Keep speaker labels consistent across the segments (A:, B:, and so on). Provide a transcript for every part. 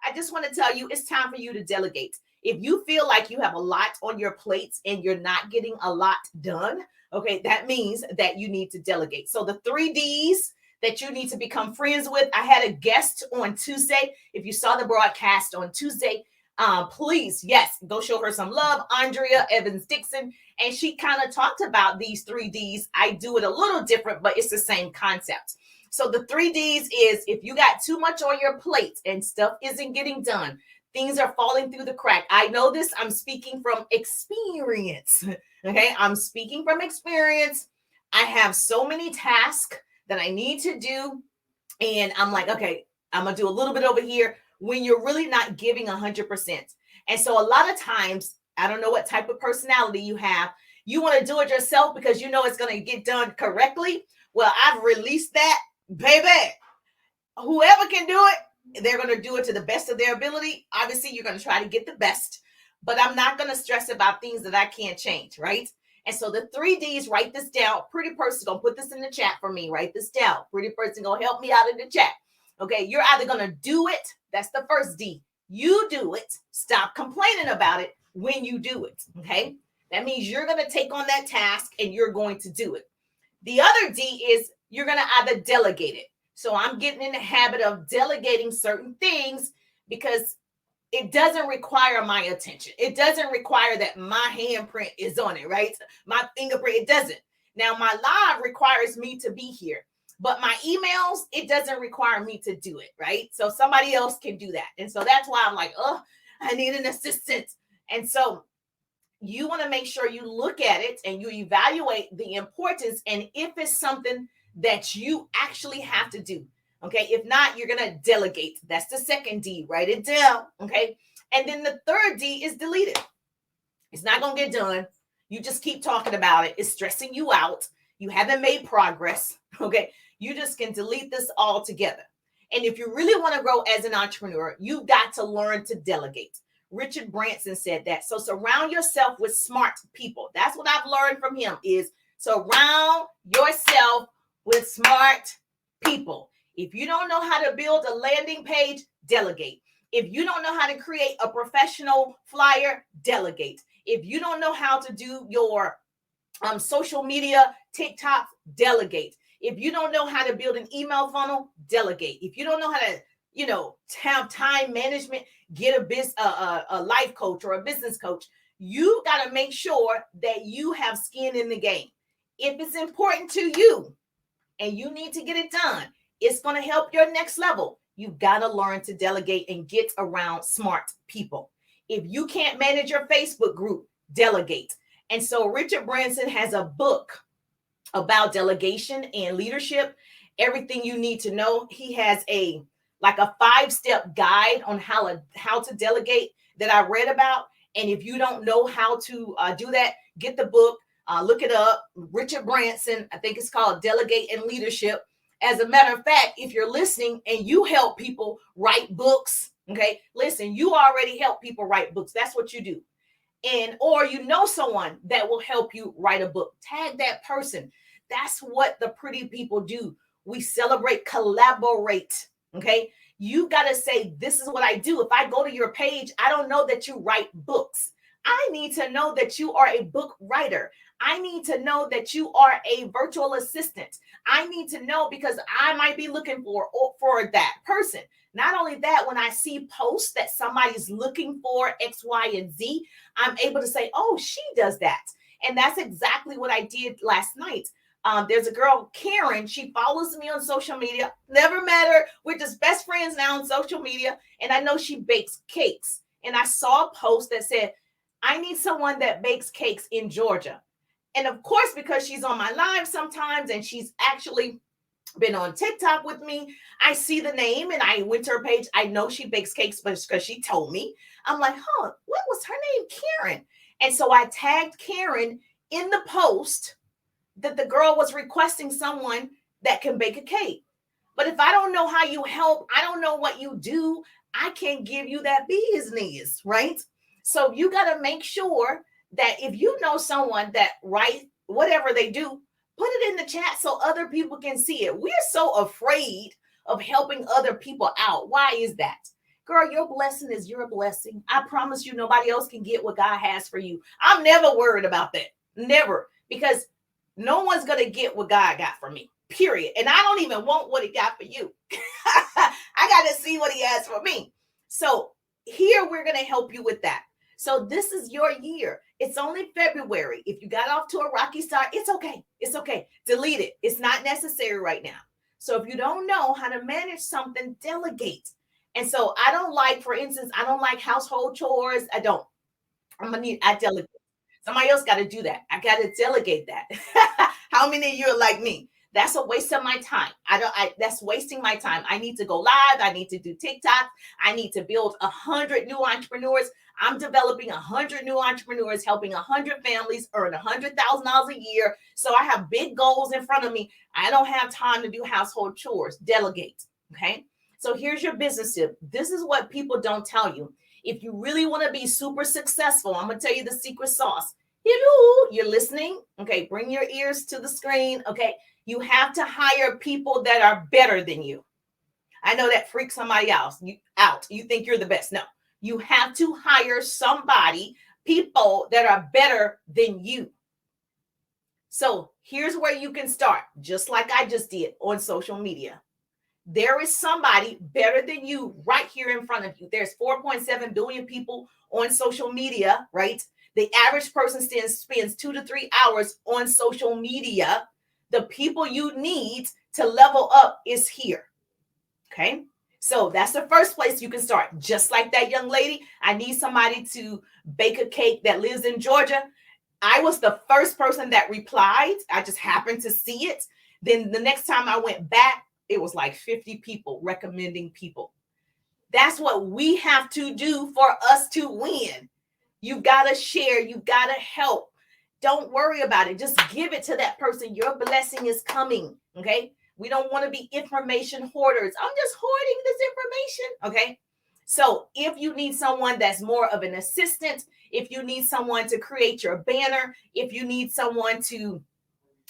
A: I just want to tell you it's time for you to delegate. If you feel like you have a lot on your plates and you're not getting a lot done, okay, that means that you need to delegate. So the 3Ds that you need to become friends with. I had a guest on Tuesday. If you saw the broadcast on Tuesday, please, yes, go show her some love. Andrea Evans Dixon. And she kind of talked about these 3Ds. I do it a little different, but it's the same concept. So the 3Ds is if you got too much on your plate and stuff isn't getting done, things are falling through the crack. I know this. I'm speaking from experience. Okay. I'm speaking from experience. I have so many tasks that I need to do. And I'm like, okay, I'm going to do a little bit over here when you're really not giving 100%. And so a lot of times, I don't know what type of personality you have. You want to do it yourself because you know it's going to get done correctly. Well, I've released that, baby. Whoever can do it, they're going to do it to the best of their ability. Obviously, you're going to try to get the best, but I'm not going to stress about things that I can't change, right? And so the 3Ds, write this down. Pretty person gonna put this in the chat for me. Write this down. Pretty person gonna help me out in the chat. Okay, you're either gonna do it. That's the first D. You do it. Stop complaining about it when you do it. Okay, that means you're gonna take on that task and you're going to do it. The other D is you're gonna either delegate it. So I'm getting in the habit of delegating certain things because it doesn't require my attention. It doesn't require that my handprint is on it, right? My fingerprint, it doesn't. Now, my live requires me to be here, but my emails, it doesn't require me to do it, right? So somebody else can do that. And so that's why I'm like, oh, I need an assistant. And so you want to make sure you look at it and you evaluate the importance and if it's something that you actually have to do. Okay, if not, you're going to delegate. That's the second D. Write it down. Okay, and then the third D is delete it. It's not going to get done. You just keep talking about it. It's stressing you out. You haven't made progress. Okay, you just can delete this all together. And if you really want to grow as an entrepreneur, you've got to learn to delegate. Richard Branson said that. So surround yourself with smart people. That's what I've learned from him is surround yourself with smart people. If you don't know how to build a landing page, delegate. If you don't know how to create a professional flyer, delegate. If you don't know how to do your social media, TikTok, delegate. If you don't know how to build an email funnel, delegate. If you don't know how to, have time management, get a life coach or a business coach. You got to make sure that you have skin in the game. If it's important to you and you need to get it done, it's going to help your next level. You've got to learn to delegate and get around smart people. If you can't manage your Facebook group, delegate. And so Richard Branson has a book about delegation and leadership, everything you need to know. He has a 5-step guide on how to delegate that I read about. And if you don't know how to do that, get the book, look it up. Richard Branson, I think it's called Delegate and Leadership. As a matter of fact, if you're listening and you help people write books, okay, listen, you already help people write books. That's what you do. Or you know someone that will help you write a book. Tag that person. That's what the pretty people do. We celebrate, collaborate, okay? You got to say, this is what I do. If I go to your page, I don't know that you write books. I need to know that you are a book writer. I need to know that you are a virtual assistant. I need to know because I might be looking for that person. Not only that, when I see posts that somebody's looking for X, Y, and Z, I'm able to say, oh, she does that. And that's exactly what I did last night. There's a girl, Karen, she follows me on social media. Never met her. We're just best friends now on social media. And I know she bakes cakes. And I saw a post that said, I need someone that bakes cakes in Georgia. And of course, because she's on my live sometimes and she's actually been on TikTok with me, I see the name and I went to her page. I know she bakes cakes because she told me. I'm like, what was her name? Karen. And so I tagged Karen in the post that the girl was requesting someone that can bake a cake. But if I don't know how you help, I don't know what you do, I can't give you that business, right? So you got to make sure that if you know someone that writes whatever they do, put it in the chat so other people can see it. We're so afraid of helping other people out. Why is that? Girl, your blessing is your blessing. I promise you, nobody else can get what God has for you. I'm never worried about that. Never. Because no one's going to get what God got for me, period. And I don't even want what he got for you. I got to see what he has for me. So here we're going to help you with that. So this is your year. It's only February. If you got off to a rocky start, it's okay. It's okay. Delete it. It's not necessary right now. So if you don't know how to manage something, delegate. And so I don't like, for instance, I don't like household chores. I don't. I delegate. Somebody else got to do that. I got to delegate that. How many of you are like me? That's a waste of my time. That's wasting my time. I need to go live. I need to do TikTok. I need to build 100 new entrepreneurs. I'm developing 100 new entrepreneurs, helping 100 families earn $100,000 a year. So I have big goals in front of me. I don't have time to do household chores. Delegate. Okay. So here's your business tip. This is what people don't tell you. If you really want to be super successful, I'm going to tell you the secret sauce. You're listening. Okay. Bring your ears to the screen. Okay. You have to hire people that are better than you. I know that freaks somebody else out. You think you're the best. No, you have to hire people that are better than you. So here's where you can start, just like I just did on social media. There is somebody better than you right here in front of you. There's 4.7 billion people on social media, right? The average person spends 2 to 3 hours on social media. The people you need to level up is here. Okay. So that's the first place you can start. Just like that young lady, I need somebody to bake a cake that lives in Georgia. I was the first person that replied. I just happened to see it. Then the next time I went back, it was like 50 people recommending people. That's what we have to do for us to win. You got to share. You got to help. Don't worry about it. Just give it to that person. Your blessing is coming. Okay. We don't want to be information hoarders. I'm just hoarding this information. Okay. So if you need someone that's more of an assistant, if you need someone to create your banner, if you need someone to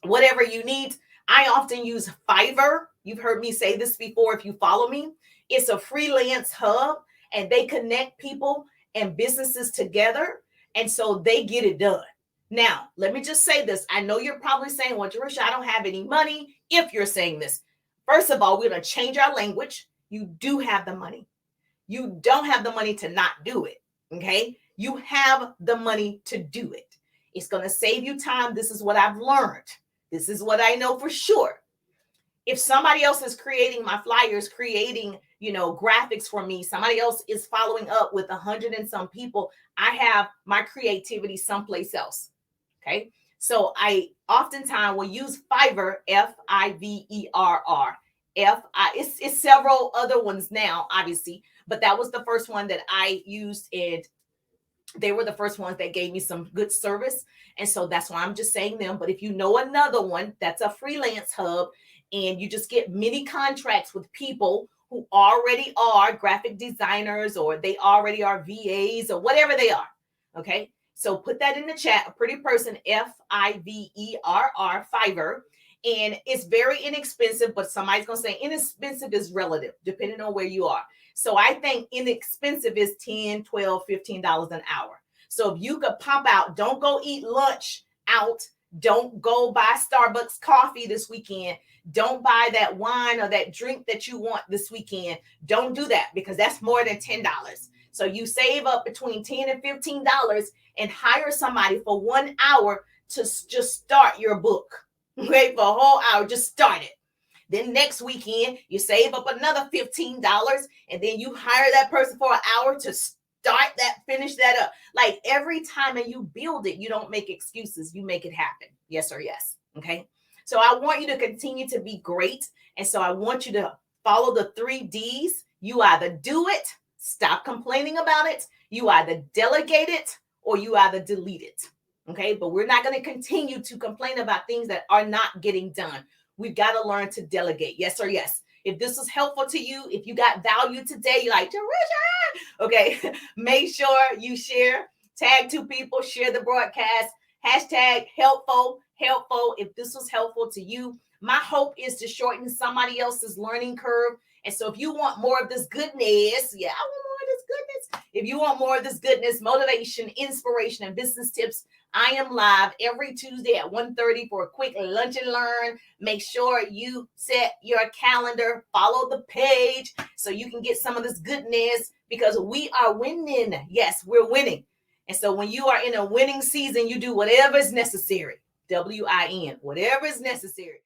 A: whatever you need, I often use Fiverr. You've heard me say this before if you follow me. It's a freelance hub and they connect people and businesses together. And so they get it done. Now, let me just say this. I know you're probably saying, well, Jerusha, I don't have any money. If you're saying this, first of all, we're going to change our language. You do have the money. You don't have the money to not do it. Okay. You have the money to do it. It's going to save you time. This is what I've learned. This is what I know for sure. If somebody else is creating my flyers, creating, graphics for me, somebody else is following up with 100 and some people, I have my creativity someplace else. Okay. So I oftentimes will use Fiverr, Fiverr. It's several other ones now, obviously, but that was the first one that I used, and they were the first ones that gave me some good service. And so that's why I'm just saying them. But if you know another one, that's a freelance hub, and you just get many contracts with people who already are graphic designers, or they already are VAs, or whatever they are. Okay. So put that in the chat, a pretty person, Fiverr, Fiverr. And it's very inexpensive, but somebody's going to say inexpensive is relative, depending on where you are. So I think inexpensive is $10, $12, $15 an hour. So if you could pop out, don't go eat lunch out. Don't go buy Starbucks coffee this weekend. Don't buy that wine or that drink that you want this weekend. Don't do that, because that's more than $10. So you save up between $10 and $15 and hire somebody for 1 hour to just start your book. Okay, for a whole hour, just start it. Then next weekend, you save up another $15, and then you hire that person for an hour to start that, finish that up. Like every time and you build it, you don't make excuses. You make it happen. Yes or yes. Okay. So I want you to continue to be great. And so I want you to follow the 3 Ds. You either do it, stop complaining about it. You either delegate it, or you either delete it. Okay. But we're not going to continue to complain about things that are not getting done. We've got to learn to delegate. Yes or yes. If this was helpful to you, if you got value today, you're like, Jerusha, okay, make sure you share, tag 2 people, share the broadcast, hashtag helpful. If this was helpful to you, my hope is to shorten somebody else's learning curve And so if you want more of this goodness, yeah, I want more of this goodness. If you want more of this goodness, motivation, inspiration, and business tips, I am live every Tuesday at 1:30 for a quick lunch and learn. Make sure you set your calendar, follow the page so you can get some of this goodness because we are winning. Yes, we're winning. And so when you are in a winning season, you do whatever is necessary. WIN, whatever is necessary.